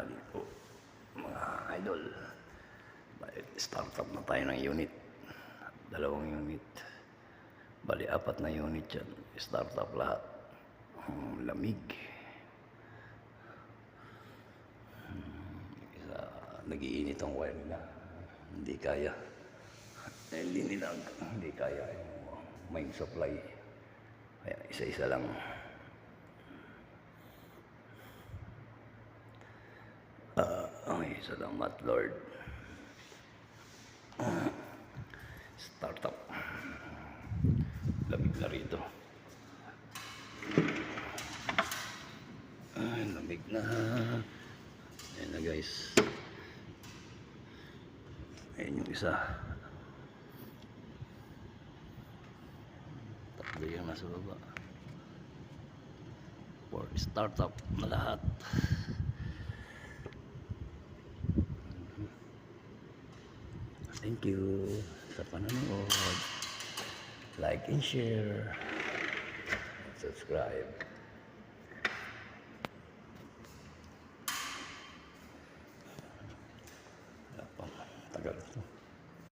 tanghali po mga idol. Startup na tayo ng unit, 2 unit, bali 4 na unit yan, startup lahat. Lamig, isa nagiinit ang wire nila, hindi kaya, hindi kaya yung main supply, kaya isa-isa lang. Okay, salamat Lord. Startup. Lamig na rito. Lamig na. Ayan na guys. Ayan yung isa. Tatlo yung nasa baba. For startup na lahat. Thank you sa panonood. Like and share. Subscribe. Tagal ito.